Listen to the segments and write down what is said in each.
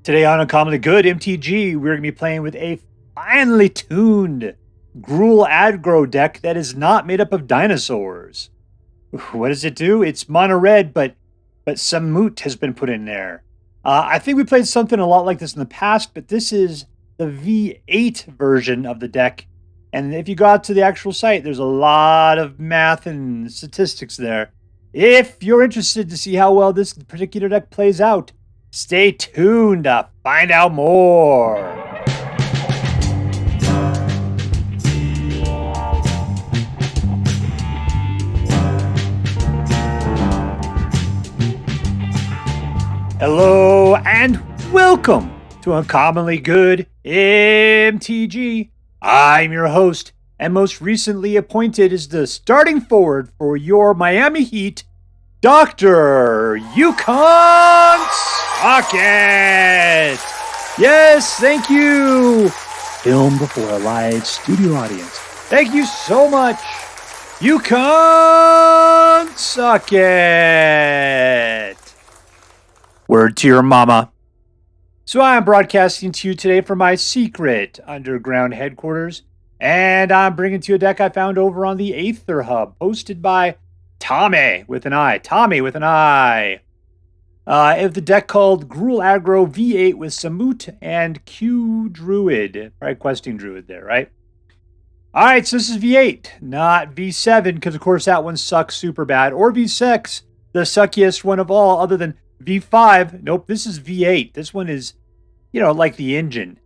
Today on Uncommonly Good MTG, we're going to be playing with a finely tuned GRUUL aggro deck that is not made up of dinosaurs. What does it do? It's mono red, but Samut has been put in there. I think we played something a lot like this in the past, but this is the V8 version of the deck. And if you go out to the actual site, there's a lot of math and statistics there. If you're interested to see how well this particular deck plays out, stay tuned to find out more. Hello and welcome to Uncommonly Good MTG. I'm your host and most recently appointed as the starting forward for your Miami Heat, Dr. Yukon Socket. Yes, thank you. Filmed before a live studio audience. Thank you so much, Yukon Socket. Word to your mama. So I'm broadcasting to you today from my secret underground headquarters, and I'm bringing to you a deck I found over on the Aether Hub, hosted by Tommi with an I. Tommi with an I. Of the deck called GRUUL Aggro V8 with Samut and Q Druid. Right, Questing Druid there, right? Alright, so this is V8, not V7, because of course that one sucks super bad. Or V6, the suckiest one of all, other than V5. Nope, this is V8. This one is, like the engine.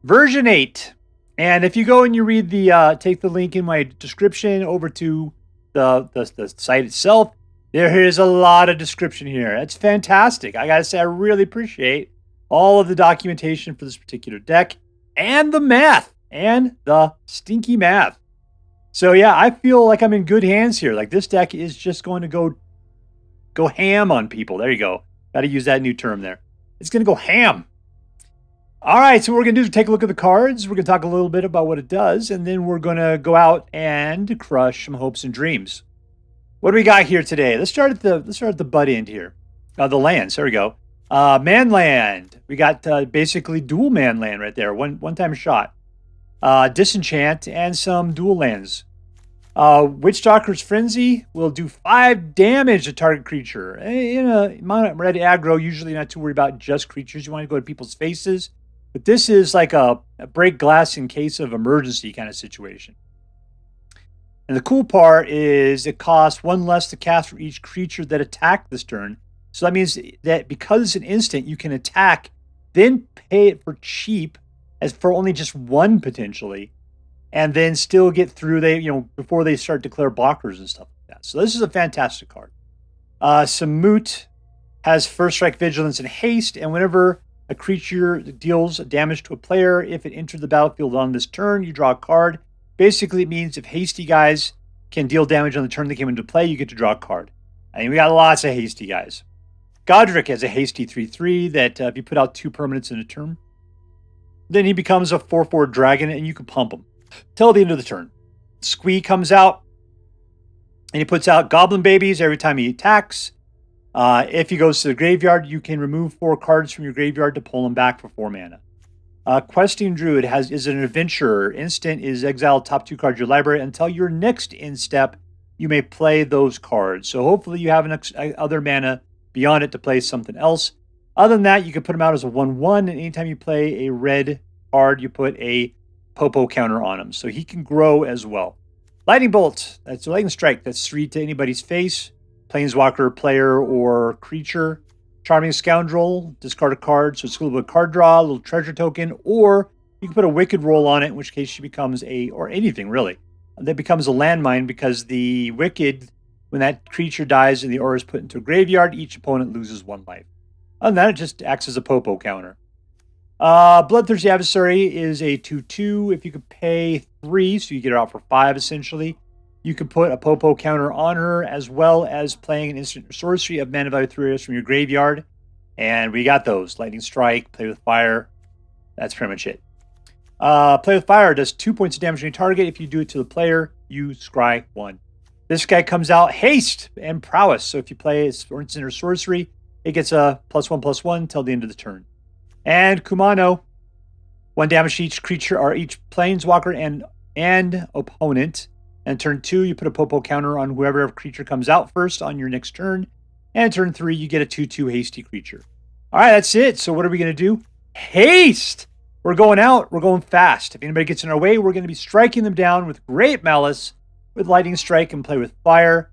Version 8. And if you go and you read the, take the link in my description over to the site itself, there is a lot of description here. That's fantastic. I gotta say, I really appreciate all of the documentation for this particular deck and the math and the stinky math. So yeah, I feel like I'm in good hands here. Like this deck is just going to go ham on people. There you go. Got to use that new term there. It's going to go ham. All right, so what we're going to do is take a look at the cards. We're going to talk a little bit about what it does, and then we're going to go out and crush some hopes and dreams. What do we got here today? Let's start at the butt end here. The lands. There we go. Manland. We got basically dual manland right there. One time shot. Disenchant and some dual lands. Witchstalker Frenzy will do 5 damage to target creature. In a mono red aggro, usually not too worried about just creatures. You want to go to people's faces. But this is like a break glass in case of emergency kind of situation. And the cool part is it costs 1 less to cast for each creature that attacked this turn. So that means that because it's an instant, you can attack, then pay it for cheap, as for only just 1 potentially, and then still get through before they start declare blockers and stuff like that. So this is a fantastic card. Samut has first strike, vigilance, and haste, and whenever a creature deals damage to a player, if it entered the battlefield on this turn, you draw a card. Basically, it means if hasty guys can deal damage on the turn they came into play, you get to draw a card. I mean, we got lots of hasty guys. Godric has a hasty 3/3 that if you put out 2 permanents in a turn, then he becomes a 4/4 dragon, and you can pump him till the end of the turn. Squee comes out, and he puts out goblin babies every time he attacks. If he goes to the graveyard, you can remove 4 cards from your graveyard to pull them back for 4 mana. Questing Druid is an adventurer. Instant is exile top 2 cards of your library. Until your next end step, you may play those cards. So hopefully you have other mana beyond it to play something else. Other than that, you can put them out as a 1/1, and anytime you play a red card, you put a Popo counter on him, so he can grow as well. Lightning Bolt, that's a lightning strike. That's 3 to anybody's face. Planeswalker, player, or creature. Charming Scoundrel, discard a card, so it's a little bit of card draw, a little treasure token, or you can put a Wicked roll on it, in which case she becomes or anything really, that becomes a landmine because the Wicked, when that creature dies and the aura is put into a graveyard, each opponent loses 1 life. Other than that, it just acts as a Popo counter. Bloodthirsty Adversary is a 2/2. If you could pay 3, so you get her out for 5 essentially, you can put a Popo counter on her, as well as playing an instant sorcery of mana value 3 from your graveyard. And we got those. Lightning Strike, Play with Fire. That's pretty much it. Play with Fire does 2 points of damage to any target. If you do it to the player, you scry 1. This guy comes out Haste and Prowess. So if you play its instant or sorcery, it gets a +1/+1 till the end of the turn. And Kumano. 1 damage to each creature or each planeswalker and opponent. And turn 2, you put a Popo counter on whoever creature comes out first on your next turn. And turn 3, you get a 2/2 hasty creature. All right, that's it. So what are we going to do? Haste! We're going out. We're going fast. If anybody gets in our way, we're going to be striking them down with great malice, with Lightning Strike and play with fire.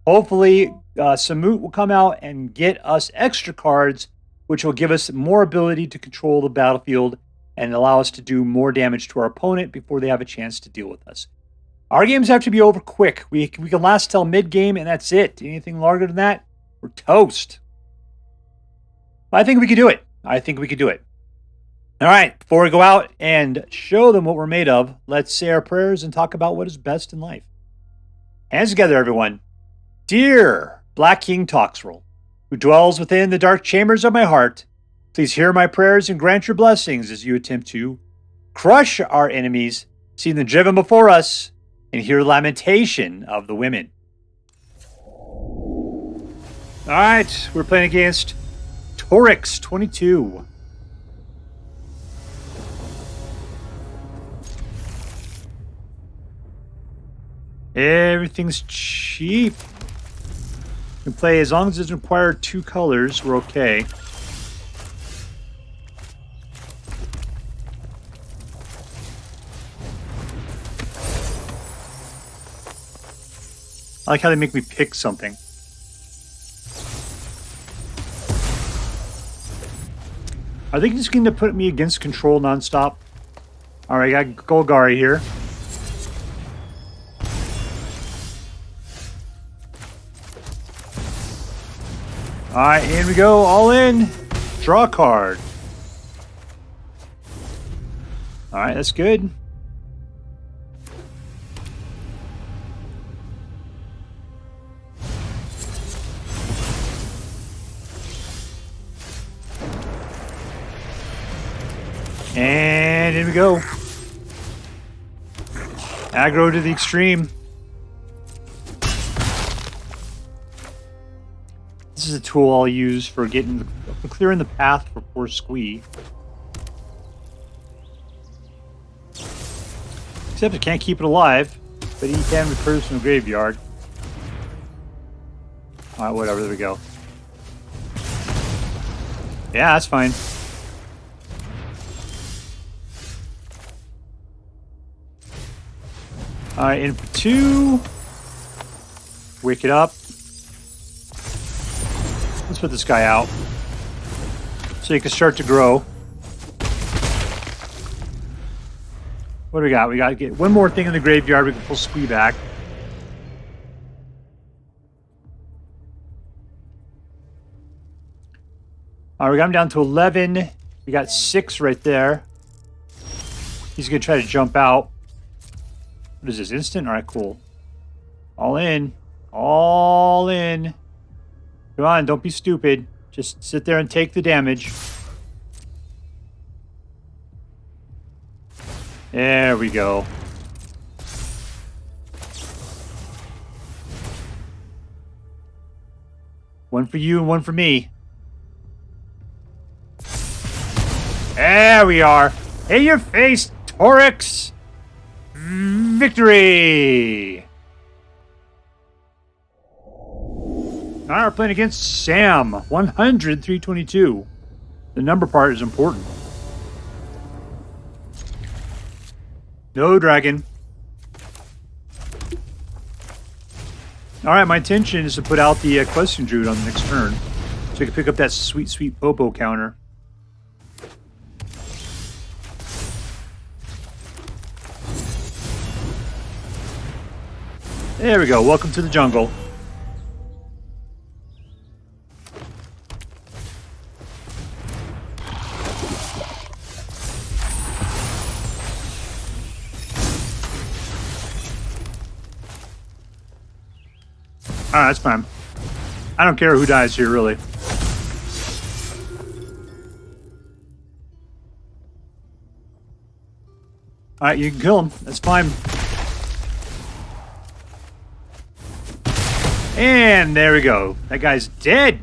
Hopefully, Samut will come out and get us extra cards, which will give us more ability to control the battlefield and allow us to do more damage to our opponent before they have a chance to deal with us. Our games have to be over quick. We can last till mid-game, and that's it. Anything longer than that, we're toast. I think we could do it. I think we could do it. All right, before we go out and show them what we're made of, let's say our prayers and talk about what is best in life. Hands together, everyone. Dear Black King Toxrill, who dwells within the dark chambers of my heart, please hear my prayers and grant your blessings as you attempt to crush our enemies, see them driven before us, and hear lamentation of the women. All right, we're playing against Torix 22. Everything's cheap. We can play as long as it doesn't require 2 colors, we're okay. I like how they make me pick something. Are they just going to put me against control nonstop? Alright, I got Golgari here. Alright, here we go. All in. Draw a card. Alright, that's good. And in we go. Aggro to the extreme. This is a tool I'll use for clearing the path for poor Squee. Except I can't keep it alive, but he can recruit from the graveyard. Alright, whatever, there we go. Yeah, that's fine. Alright, in for 2. Wake it up. Let's put this guy out so he can start to grow. What do we got? We got to get one more thing in the graveyard. We can pull Squee back. All right, we got him down to 11. We got 6 right there. He's going to try to jump out. What is this, instant? All right, cool. All in. All in. Come on, don't be stupid. Just sit there and take the damage. There we go. One for you and one for me. There we are. In your face, Torix! Victory! Alright, we're playing against Sam. 100, 322. The number part is important. No dragon. Alright, my intention is to put out the Questing Druid on the next turn. So I can pick up that sweet, sweet Popo counter. There we go. Welcome to the jungle. Alright, that's fine. I don't care who dies here, really. Alright, you can kill him. That's fine. And there we go. That guy's dead.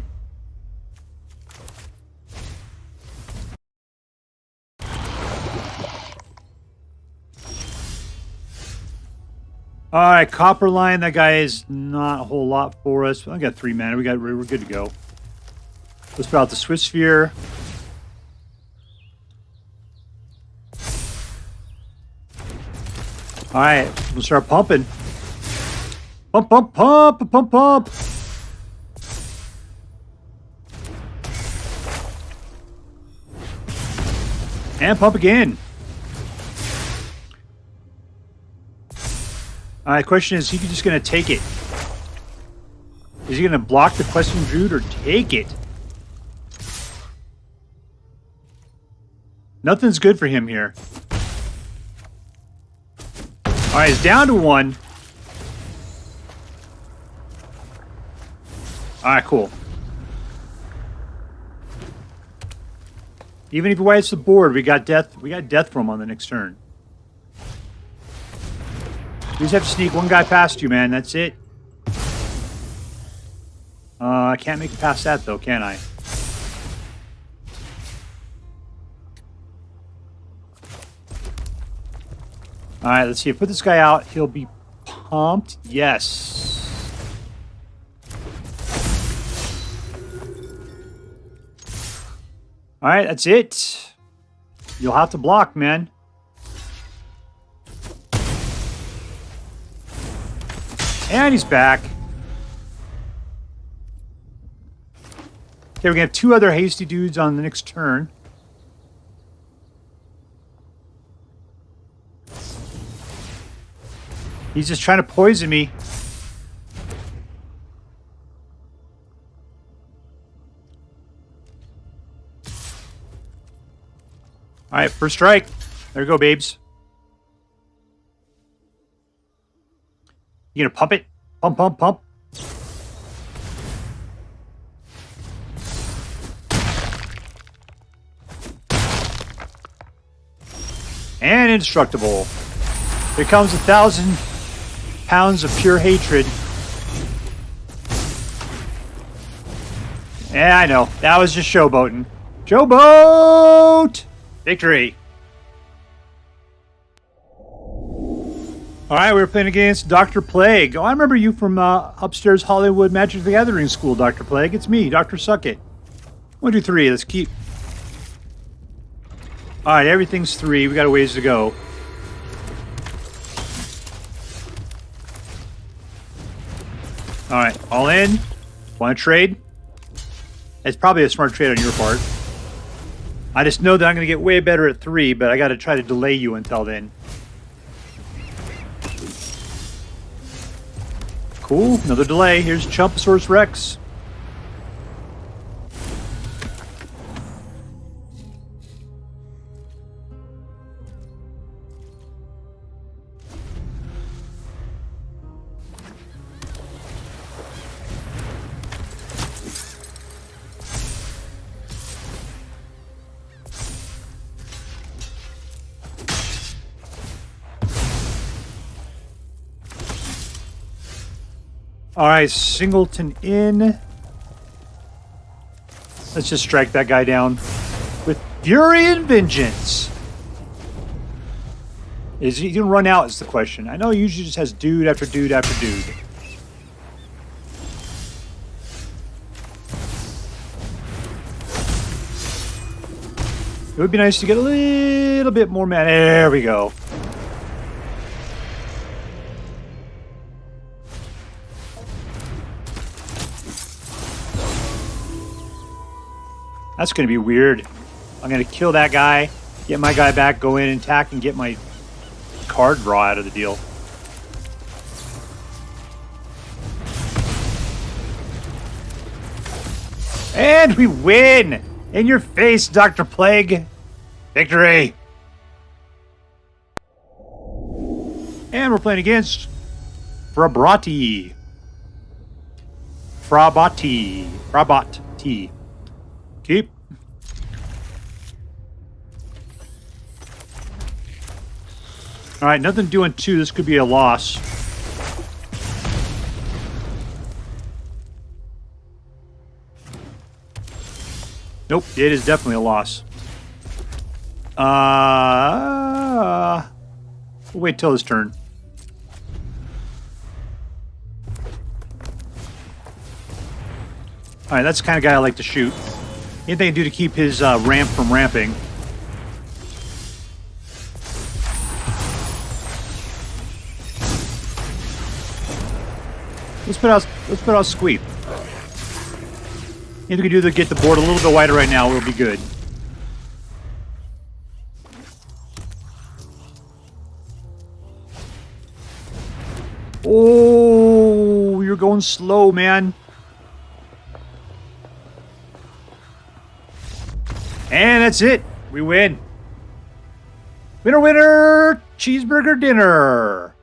Alright, Copperline. That guy is not a whole lot for us. I got 3 mana. We're good to go. Let's put out the Swiftspear. Alright, we'll start pumping. Pump, pump, pump, pump, pump. And pump again. Alright, question is he just going to take it? Is he going to block the Questing Druid or take it? Nothing's good for him here. Alright, he's down to 1. Alright, cool. Even if he wipes the board, we got death for him on the next turn. You just have to sneak one guy past you, man. That's it. I can't make it past that, though, can I? Alright, let's see. Put this guy out. He'll be pumped. Yes. Alright, that's it. You'll have to block, man. And he's back. Okay, we're going to have 2 other hasty dudes on the next turn. He's just trying to poison me. Alright, first strike. There you go, babes. You gonna pump it? Pump, pump, pump. And indestructible. Here comes 1,000 pounds of pure hatred. Yeah, I know. That was just showboating. Showboat! Victory. Alright, we were playing against Dr. Plague. Oh, I remember you from upstairs Hollywood Magic the Gathering School, Dr. Plague. It's me, Dr. Suckit. 1, 2, 3. Let's keep. Alright, everything's 3. We got a ways to go. Alright, all in. Want to trade? It's probably a smart trade on your part. I just know that I'm going to get way better at 3, but I got to try to delay you until then. Cool, another delay. Here's Chumposaurus Rex. Alright, Singleton in. Let's just strike that guy down with Fury and Vengeance. Is he going to run out is the question. I know he usually just has dude after dude after dude. It would be nice to get a little bit more mana. There we go. That's going to be weird. I'm going to kill that guy, get my guy back, go in and attack, and get my card draw out of the deal. And we win! In your face, Dr. Plague! Victory! And we're playing against Frabotti. Frabotti. Keep. Alright, nothing doing 2. This could be a loss. Nope, it is definitely a loss. We'll wait till his turn. Alright, that's the kind of guy I like to shoot. Anything I do to keep his ramp from ramping. Let's put out Squee. Anything we can do to get the board a little bit wider right now will be good. Oh, you're going slow, man. And that's it. We win. Winner, winner, cheeseburger dinner.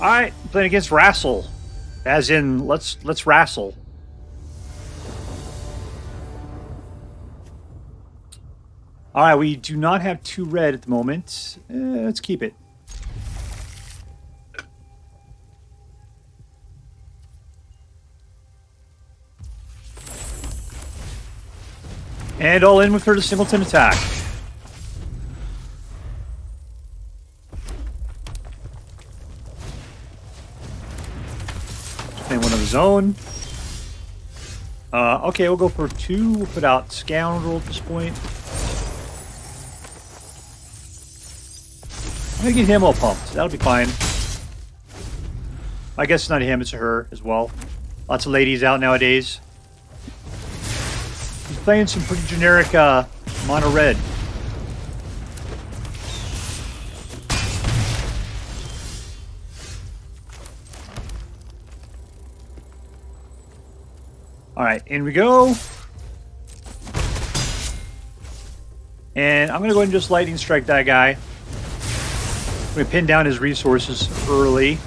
All right, playing against Rassell. As in, let's Rassell. All right, we do not have 2 red at the moment. Let's keep it. And all in with her to singleton attack. Playing one of his own. Okay, we'll go for 2. We'll put out Scoundrel at this point. I'm gonna get him all pumped. That'll be fine. I guess it's not him, it's her as well. Lots of ladies out nowadays. He's playing some pretty generic mono red. Alright, in we go. And I'm going to go ahead and just lightning strike that guy. I'm going to pin down his resources early.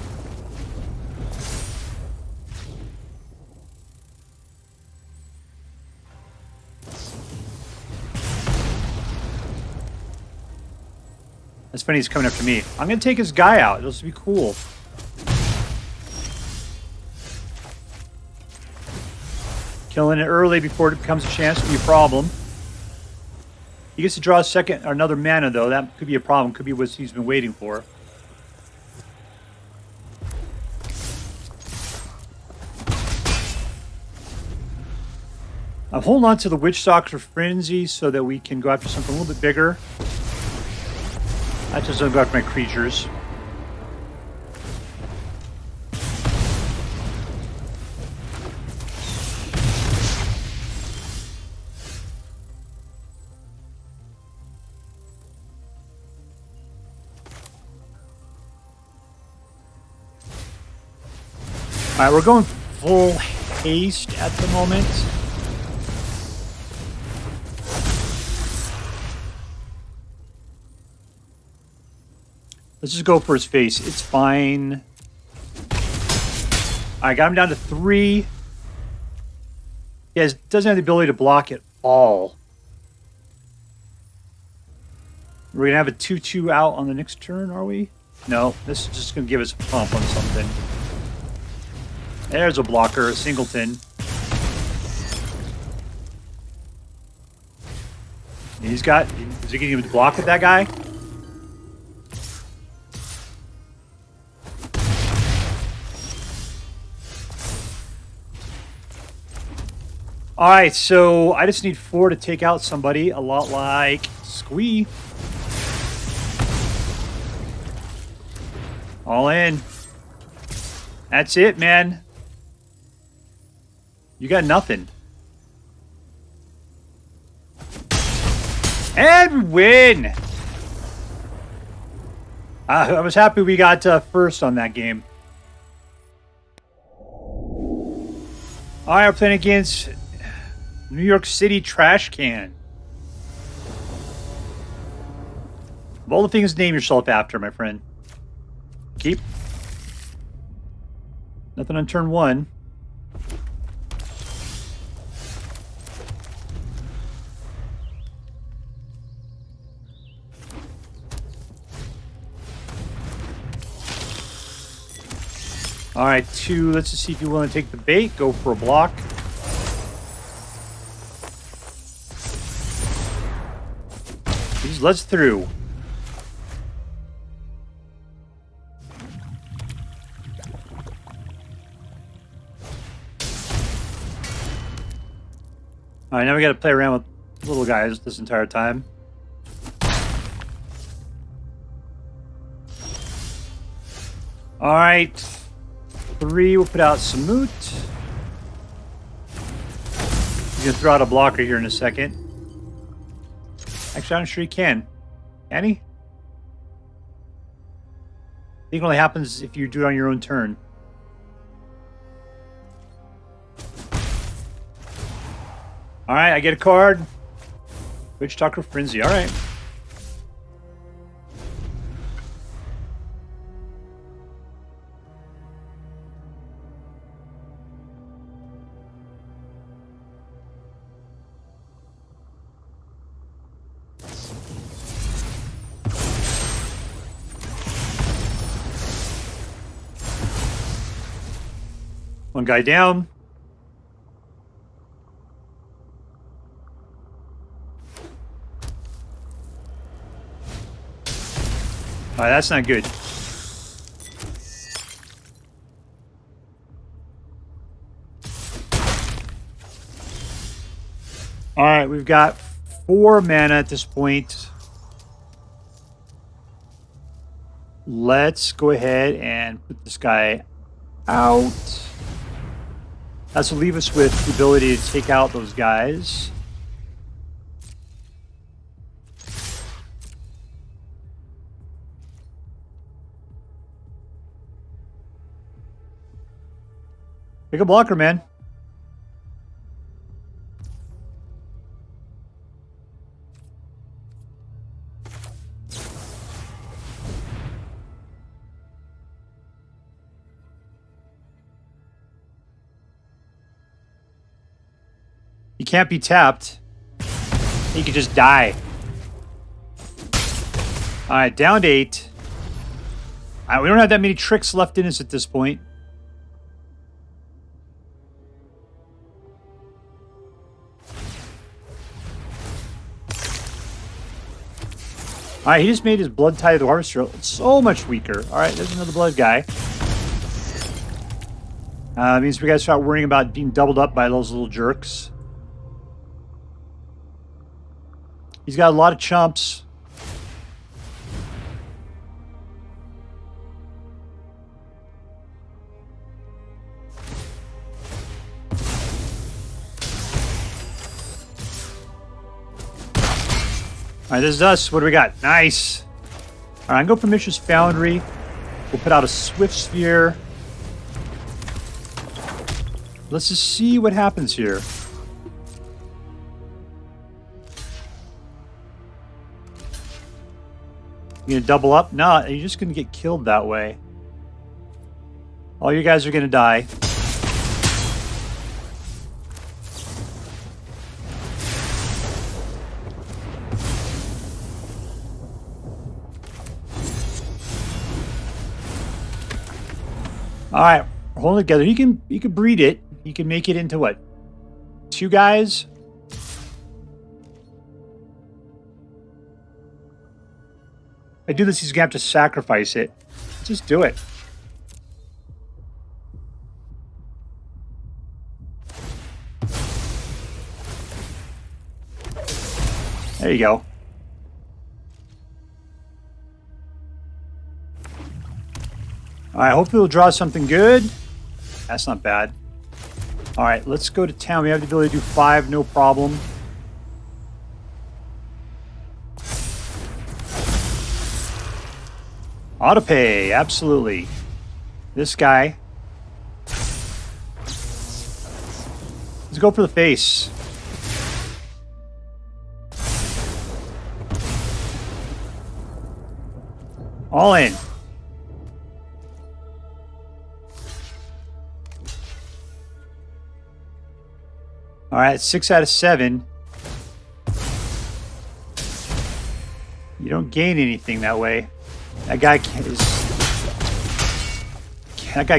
That's funny, he's coming after me. I'm going to take his guy out. This will be cool. Killing it early before it becomes a chance to be a problem. He gets to draw a second or another mana, though. That could be a problem. Could be what he's been waiting for. I'm holding on to the Witchstalker Frenzy so that we can go after something a little bit bigger. I just don't go after my creatures. Alright, we're going full haste at the moment. Let's just go for his face. It's fine. I got him down to 3. He doesn't have the ability to block at all. We're going to have a 2-2 out on the next turn, are we? No, this is just going to give us a pump on something. There's a blocker, a singleton. Is he getting to block with that guy? Alright, so I just need 4 to take out somebody, a lot like Squee. All in. That's it, man. You got nothing. And we win! I was happy we got first on that game. Alright, we're playing against New York City Trash Can. Of all the things to name yourself after, my friend. Keep. Nothing on turn 1. Alright, 2. Let's just see if you want to take the bait. Go for a block. Let's through. All right, now we got to play around with little guys this entire time. All right, 3. We'll put out Samut. He's gonna throw out a blocker here in a second. Actually, I'm not sure he can. Can he? I think it only happens if you do it on your own turn. All right, I get a card. Witchstalker Frenzy. All right. One guy down. All right, that's not good. All right, we've got 4 mana at this point. Let's go ahead and put this guy out. That's will leave us with the ability to take out those guys. Pick a blocker, man. You can't be tapped. You could just die. All right, down to 8. All right, we don't have that many tricks left in us at this point. All right, he just made his Blood Tide Harvester so much weaker. All right, there's another blood guy. Means we gotta start worrying about being doubled up by those little jerks. He's got a lot of chumps. All right, this is us. What do we got? Nice. All right, I'm going for Mishra's Foundry. We'll put out a Swiftspear. Let's just see what happens here. You gonna double up? No, you're just gonna get killed that way. All you guys are gonna die. All right, we're holding together. You can breed it. You can make it into what? 2 guys? If I do this, he's gonna have to sacrifice it. Just do it. There you go. All right, hopefully we'll draw something good. That's not bad. All right, let's go to town. We have the ability to do 5, no problem. Autopay, absolutely. This guy. Let's go for the face. All in. All right, 6 out of 7. You don't gain anything that way. That guy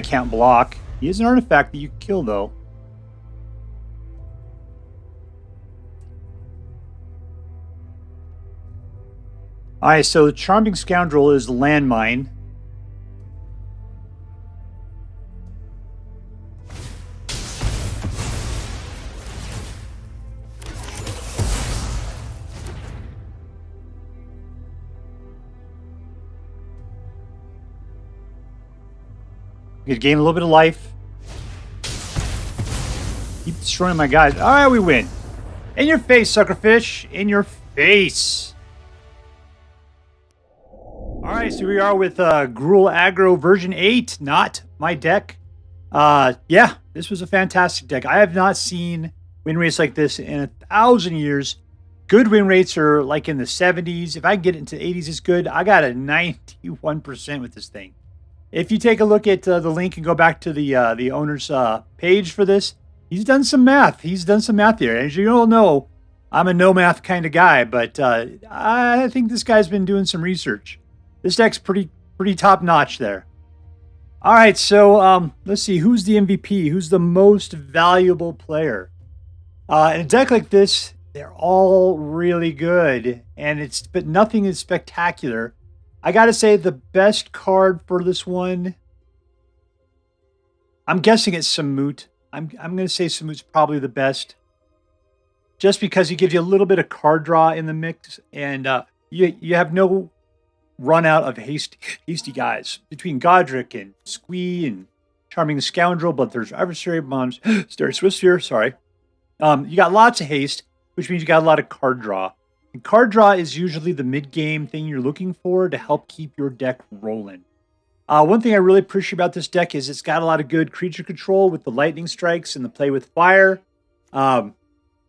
can't block. He is an artifact that you kill, though. All right, so the Charming Scoundrel is the landmine. You could gain a little bit of life. Keep destroying my guys. All right, we win. In your face, suckerfish. In your face. All right, so we are with GRUUL Aggro version 8. Not my deck. Yeah, this was a fantastic deck. I have not seen win rates like this in 1,000 years. Good win rates are like in the 70s. If I can get it into 80s, it's good. I got a 91% with this thing. If you take a look at the link and go back to the owner's page for this, he's done some math. He's done some math here. As you all know, I'm a no math kind of guy, but I think this guy's been doing some research. This deck's pretty top notch there. All right, so let's see. Who's the MVP? Who's the most valuable player? In a deck like this, they're all really good, but nothing is spectacular. I gotta say the best card for this one, I'm guessing it's Samut. I'm gonna say Samut's probably the best, just because he gives you a little bit of card draw in the mix, and you have no run out of hasty guys between Godric and Squee and Charming Scoundrel, Bloodthirsty Adversary, Monastery Swiftspear. Sorry, you got lots of haste, which means you got a lot of card draw. And card draw is usually the mid-game thing you're looking for to help keep your deck rolling. One thing I really appreciate about this deck is it's got a lot of good creature control with the lightning strikes and the play with fire.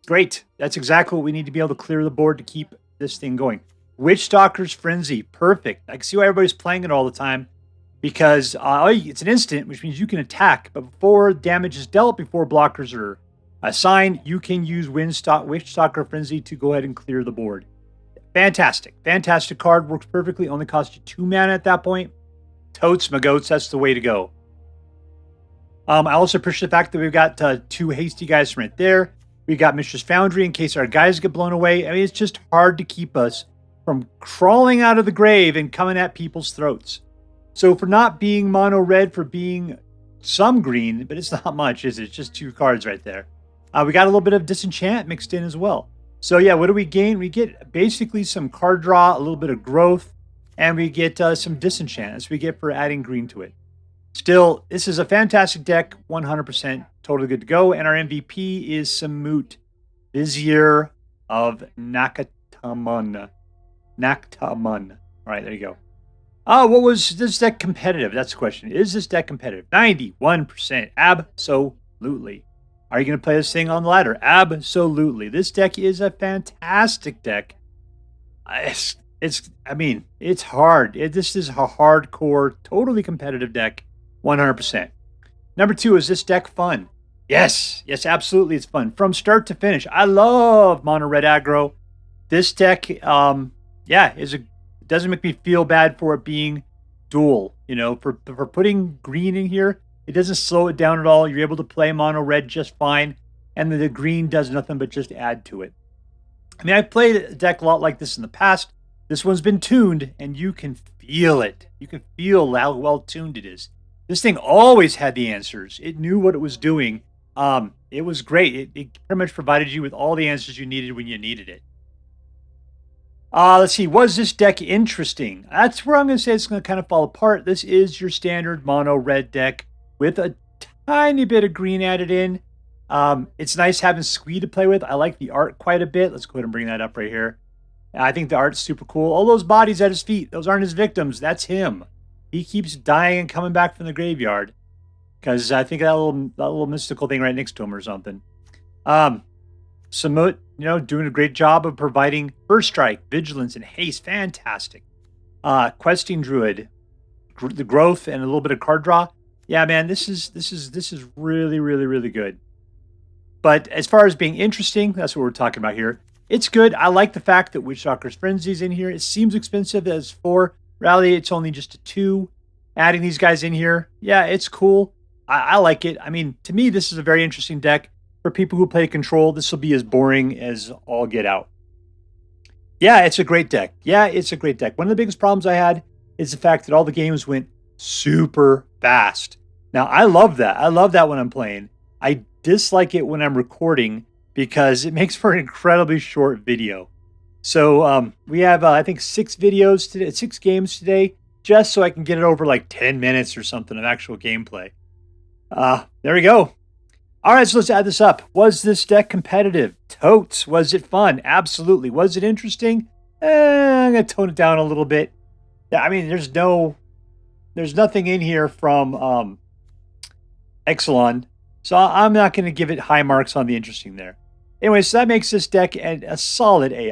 Great. That's exactly what we need to be able to clear the board to keep this thing going. Witchstalker's Frenzy. Perfect. I can see why everybody's playing it all the time, because it's an instant, which means you can attack, but before damage is dealt, before blockers are assigned, you can use Witchstalker Frenzy to go ahead and clear the board. Fantastic. Fantastic card. Works perfectly. Only costs you 2 mana at that point. Totes, my goats. That's the way to go. I also appreciate the fact that we've got 2 hasty guys from right there. We got Mishra's Foundry in case our guys get blown away. I mean, it's just hard to keep us from crawling out of the grave and coming at people's throats. So for not being mono red, for being some green, but it's not much, is it? It's just 2 cards right there. We got a little bit of disenchant mixed in as well. So yeah, what do we gain? We get basically some card draw, a little bit of growth, and we get some disenchant as we get for adding green to it. Still, this is a fantastic deck, 100% totally good to go. And our MVP is Samut, Vizier of Naktamun. All right, there you go. What was this deck competitive? That's the question. Is this deck competitive? 91%. Absolutely. Are you going to play this thing on the ladder? Absolutely. This deck is a fantastic deck. I mean, it's hard. This is a hardcore, totally competitive deck, 100%. Number 2, is this deck fun? Yes, absolutely, it's fun from start to finish. I love mono red aggro. This deck, it doesn't make me feel bad for it being dual. You know, for putting green in here, it doesn't slow it down at all. You're able to play mono red just fine, and the green does nothing but just add to it. I mean, I've played a deck a lot like this in the past. This one's been tuned, and you can feel it. You can feel how well tuned it is. This thing always had the answers. It knew what it was doing. It was great. It pretty much provided you with all the answers you needed when you needed it. Let's see. Was this deck interesting? That's where I'm going to say it's going to kind of fall apart. This is your standard mono red deck with a tiny bit of green added in. It's nice having Squee to play with. I like the art quite a bit. Let's go ahead and bring that up right here. I think the art's super cool. All those bodies at his feet, those aren't his victims. That's him. He keeps dying and coming back from the graveyard. Because I think that little mystical thing right next to him or something. Samut, doing a great job of providing first strike, vigilance, and haste. Fantastic. Questing Druid, the growth and a little bit of card draw. Yeah, man, this is really, really, really good. But as far as being interesting, that's what we're talking about here. It's good. I like the fact that Witchstalker's Frenzy is in here. It seems expensive as 4. Rally, it's only just a 2. Adding these guys in here, yeah, it's cool. I like it. I mean, to me, this is a very interesting deck. For people who play control, this will be as boring as all get out. Yeah, it's a great deck. One of the biggest problems I had is the fact that all the games went super fast. Now, I love that. I love that when I'm playing. I dislike it when I'm recording because it makes for an incredibly short video. So we have, I think, 6 games today. just so I can get it over like 10 minutes or something of actual gameplay. There we go. All right, so let's add this up. Was this deck competitive? Totes. Was it fun? Absolutely. Was it interesting? I'm going to tone it down a little bit. I mean, there's nothing in here from Ixalan, so I'm not going to give it high marks on the interesting there. Anyway, so that makes this deck a solid A.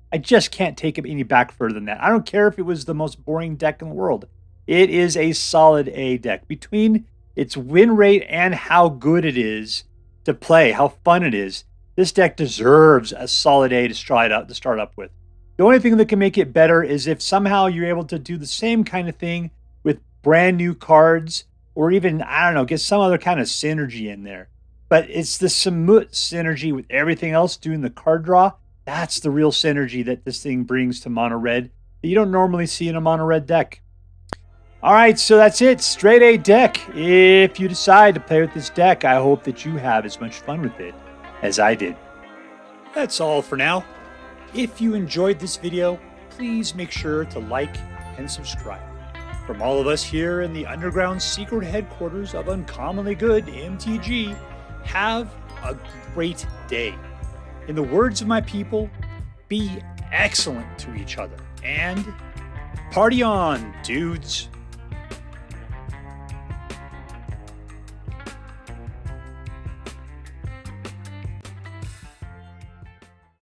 I just can't take it any back further than that. I don't care if it was the most boring deck in the world. It is a solid A deck. Between its win rate and how good it is to play, how fun it is, this deck deserves a solid A to start up with. The only thing that can make it better is if somehow you're able to do the same kind of thing with brand new cards, or even, I don't know, get some other kind of synergy in there. But it's the Samut synergy with everything else doing the card draw. That's the real synergy that this thing brings to mono red that you don't normally see in a mono red deck. All right, so that's it. Straight A deck. If you decide to play with this deck, I hope that you have as much fun with it as I did. That's all for now. If you enjoyed this video, please make sure to like and subscribe. From all of us here in the underground secret headquarters of Uncommonly Good MTG, have a great day. In the words of my people, be excellent to each other. And party on, dudes.